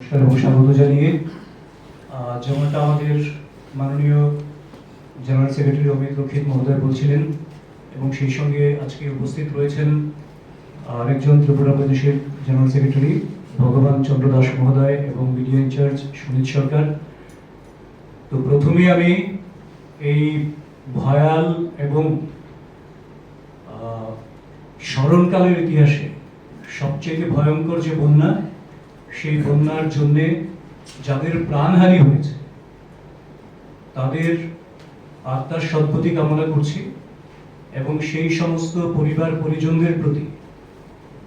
এবং স্বাগত জানিয়ে যেমনটা আমাদের মাননীয় জেনারেল সেক্রেটারি অমিত রক্ষিত মহোদয় বলছিলেন এবং সেই সঙ্গে আজকে উপস্থিত রয়েছেন আরেকজন ত্রিপুরা প্রদেশের জেনারেল সেক্রেটারি ভগবান চন্দ্র দাস মহোদয় এবং মিডিয়া ইনচার্জ সুনীত সরকার। তো প্রথমেই আমি এই ভয়াল এবং স্মরণকালের ইতিহাসে সবচেয়ে ভয়ঙ্কর যে বন্যা, সেই বন্যার জন্যে যাদের প্রাণহানি হয়েছে তাদের আত্মার সদ্গতি কামনা করছি এবং সেই সমস্ত পরিবার পরিজনদের প্রতি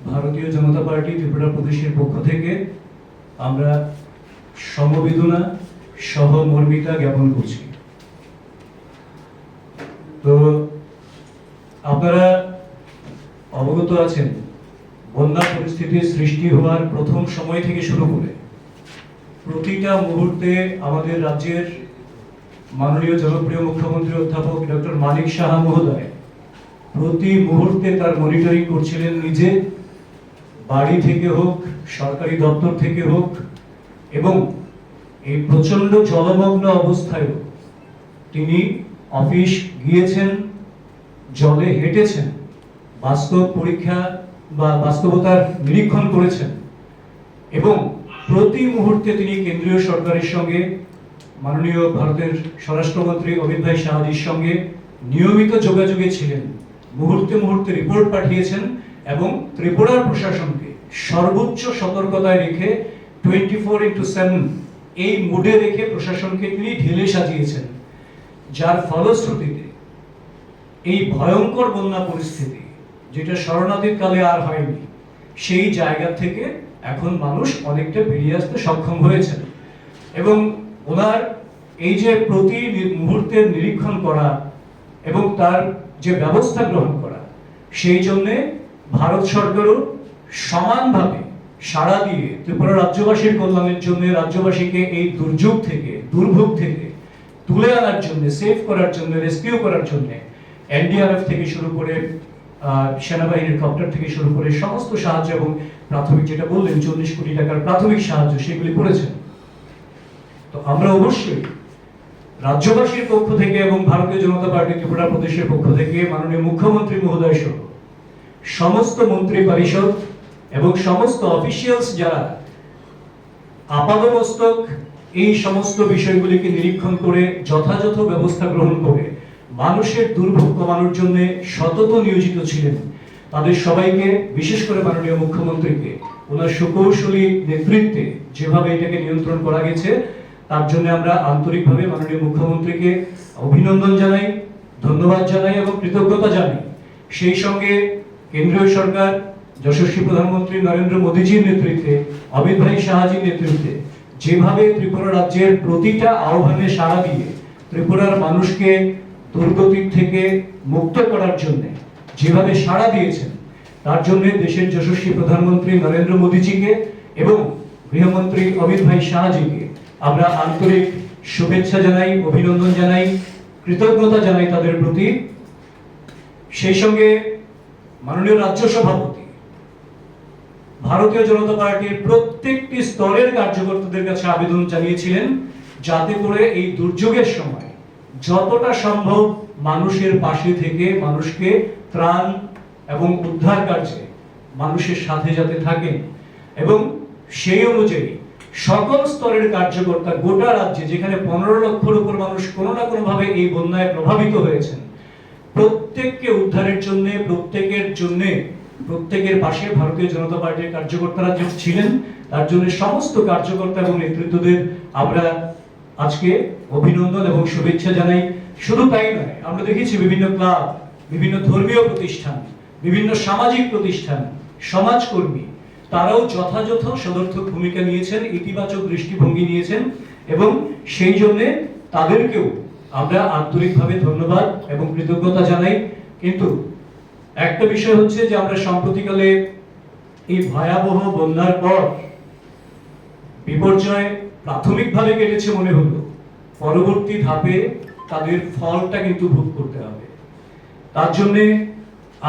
ভারতীয় জনতা পার্টি ত্রিপুরা প্রদেশের পক্ষ থেকে আমরা সমবেদনা সহমর্মিতা জ্ঞাপন করছি। তো আপনারা অবগত আছেন, বন্যা পরিস্থিতির সৃষ্টি হওয়ার প্রথম সময় থেকে শুরু করে প্রতিটা মুহূর্তে আমাদের রাজ্যের মাননীয় জনপ্রিয় মুখ্যমন্ত্রী অধ্যাপক ডক্টর মানিক সাহা মহোদয় প্রতি মুহূর্তে তার মনিটরিং করছিলেন, নিজে বাড়ি থেকে হোক, সরকারি দপ্তর থেকে হোক, এবং এই প্রচন্ড জলমগ্ন অবস্থায়ও তিনি অফিস গিয়েছেন, জলে হেঁটেছেন, বাস্তব পরীক্ষা বা বাস্তবতার নিরীক্ষণ করেছেন এবং প্রতি মুহূর্তে তিনি কেন্দ্রীয় সরকারের সঙ্গে মাননীয় ভারতের স্বরাষ্ট্রমন্ত্রী অমিত ভাই শাহজির সঙ্গে নিয়মিত যোগাযোগে ছিলেন, মুহূর্তে মুহূর্তে রিপোর্ট পাঠিয়েছেন এবং ত্রিপুরার প্রশাসনকে সর্বোচ্চ সতর্কতায় রেখে 24/7 এই মুডে রেখে প্রশাসনকে তিনি ঢেলে সাজিয়েছেন, যার ফলশ্রুতিতে এই ভয়ঙ্কর বন্যা পরিস্থিতি, যেটা শরণার্থীর কালে আর হয়নি, সেই জায়গা থেকে এখন মানুষ অনেকটা বেরিয়ে আসতে সক্ষম হয়েছেন। এবং ওনার এই যে প্রতি মুহূর্তের নিরীক্ষণ করা এবং তার যে ব্যবস্থা গ্রহণ করা, সেই জন্যে ভারত সরকারও সমানভাবে সাড়া দিয়ে ত্রিপুরা রাজ্যবাসীর কল্যাণের জন্য, রাজ্যবাসীকে এই দুর্যোগ থেকে, দুর্ভোগ থেকে তুলে আনার জন্য, সেভ করার জন্য, রেস্কিউ করার জন্য এনডিআরএফ থেকে শুরু করে সেনাবাহিনীর কপ্টার থেকে শুরু করে সমস্ত সাহায্য এবং প্রাথমিক, যেটা বললেন 40 কোটি টাকার প্রাথমিক সাহায্য, সেগুলি করেছেন। তো আমরা অবশ্যই রাজ্যবাসীর পক্ষ থেকে এবং ভারতীয় জনতা পার্টি ত্রিপুরা প্রদেশের পক্ষ থেকে মাননীয় মুখ্যমন্ত্রী মহোদয় সহ সমস্ত মন্ত্রী পরিষদ এবং সমস্ত অফিসিয়ালস যারা আপাদমস্তক এই সমস্ত বিষয়গুলিকে নিরীক্ষণ করে যথাযথ ব্যবস্থা গ্রহণ করে মানুষের দুর্ভোগ কমানোর জন্য সতত নিয়োজিত ছিলেন, তাদের সবাইকে, বিশেষ করে মাননীয় মুখ্যমন্ত্রীকে ওনার সুকৌশলী নেতৃত্বে যেভাবে এটাকে নিয়ন্ত্রণ করা গেছে, তার জন্য আমরা আন্তরিকভাবে মাননীয় মুখ্যমন্ত্রীকে অভিনন্দন জানাই, ধন্যবাদ জানাই এবং কৃতজ্ঞতা জানাই। সেই সঙ্গে কেন্দ্রীয় সরকার যশস্বী প্রধানমন্ত্রী নরেন্দ্র মোদীজির নেতৃত্বে, অমিত ভাই শাহজির নেতৃত্বে যেভাবে ত্রিপুরা রাজ্যের প্রতিটা আহ্বানে সাড়া দিয়ে ত্রিপুরার মানুষকে দুর্গতির থেকে মুক্ত করার জন্য যেভাবে সাড়া দিয়েছেন, তার জন্য দেশের যশস্বী প্রধানমন্ত্রী নরেন্দ্র মোদীজিকে এবং গৃহমন্ত্রী অমিত ভাই শাহজিকে আমরা আন্তরিক শুভেচ্ছা জানাই, অভিনন্দন জানাই, কৃতজ্ঞতা জানাই তাদের প্রতি। সেই সঙ্গে মাননীয় রাজ্য সভাপতি ভারতীয় জনতা পার্টির প্রত্যেকটি স্তরের কার্যকর্তাদের কাছে আবেদন জানিয়েছিলেন, যাতে করে এই দুর্যোগের সময় যতটা সম্ভব মানুষের পাশে থেকে মানুষকে ত্রাণ এবং উদ্ধার কার্যে মানুষের সাথে যাতে থাকেন এবং সেই অনুযায়ী সকল স্তরের কার্যকর্তা গোটা রাজ্যে, যেখানে 15 লক্ষের উপর মানুষ কোনো না কোনো ভাবে এই বন্যায় প্রভাবিত হয়েছেন, প্রত্যেককে উদ্ধারের জন্য, প্রত্যেকের পাশে ভারতীয় জনতা পার্টির কার্যকর্তারা যে ছিলেন, তার জন্য সমস্ত কার্যকর্তা এবং নেতৃত্বদের আমরা আজকে অভিনন্দন এবং শুভেচ্ছা জানাই। শুধু তাই নয়, আমরা দেখেছি বিভিন্ন ক্লাব, বিভিন্ন ধর্মীয় প্রতিষ্ঠান, বিভিন্ন সামাজিক প্রতিষ্ঠান, সমাজকর্মী, তারাও যথাযথ সদর্থক ভূমিকা নিয়েছেন, ইতিবাচক দৃষ্টিভঙ্গি নিয়েছেন এবং সেই জন্য তাদেরকেও আমরা আন্তরিকভাবে ধন্যবাদ এবং কৃতজ্ঞতা জানাই। কিন্তু একটা বিষয় হচ্ছে যে আমরা সম্প্রতিকালে এই ভয়াবহ বন্যার পর বিপর্যয় প্রাথমিকভাবে কেটেছে মনে হলো, পরবর্তী ধাপে তাদের ফলটা কিন্তু ভোগ করতে হবে। তার জন্য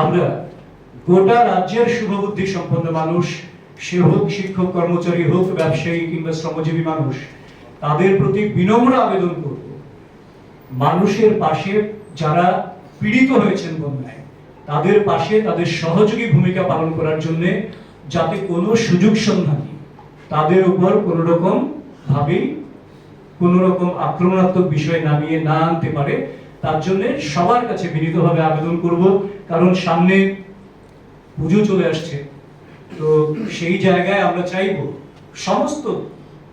আমরা গোটা রাজ্যের শুভবুদ্ধি সম্পন্ন মানুষ সে হোক শিক্ষক কর্মচারী হোক ব্যবসায়ী কিংবা শ্রমজীবী মানুষ, তাদের প্রতি বিনম্র আবেদন করব, মানুষের পাশে যারা পীড়িত হয়েছেন বন্যায় তাদের পাশে তাদের সহযোগী ভূমিকা পালন করার জন্য যাতে কোনো সুযোগ সন্ধানী তাদের উপর কোনো রকম আক্রমণাত্মক বিষয় নামিয়ে না আনতে পারে, তার জন্য সবার কাছে বিনীতভাবে আবেদন করব। কারণ সামনে পুজো চলে আসছে, তো সেই জায়গায় আমরা চাইব সমস্ত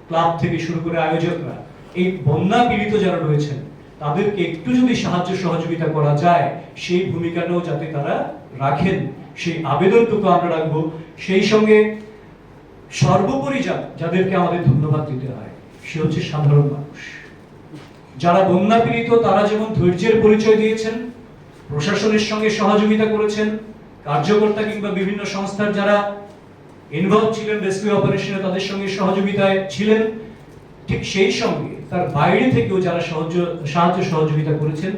ক্লাব থেকে শুরু করে আয়োজকরা এই বন্যা পীড়িত যারা রয়েছেন তাদেরকে একটু যদি সাহায্য সহযোগিতা করা যায়, সেই ভূমিকাটাও যাতে তারা রাখেন, সেই আবেদনটুকু আমরা রাখবো। সেই সঙ্গে সর্বোপরি যাদেরকে আমাদের ধন্যবাদ দিতে হয় সে হচ্ছে সাধারণ মানুষ যারা বন্যা পীড়িত। তারা যেমন ধৈর্যের পরিচয় দিয়েছেন, প্রশাসনের সঙ্গে সহযোগিতা করেছেন, কার্যকর্তা কিংবা বিভিন্ন সংস্থার যারা ইনভলভ ছিলেন রেস্কিউ অপারেশনে তাদের সঙ্গে সহযোগিতায় ছিলেন, ঠিক সেই সঙ্গে তার বাইরে থেকেও যারা সাহায্য সহযোগিতা করেছেন,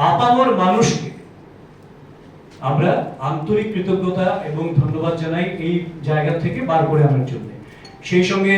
আপামর মানুষকে আমরা আন্তরিক কৃতজ্ঞতা এবং ধন্যবাদ জানাই এই জায়গা থেকে বার করে আনার জন্য। সেই সঙ্গে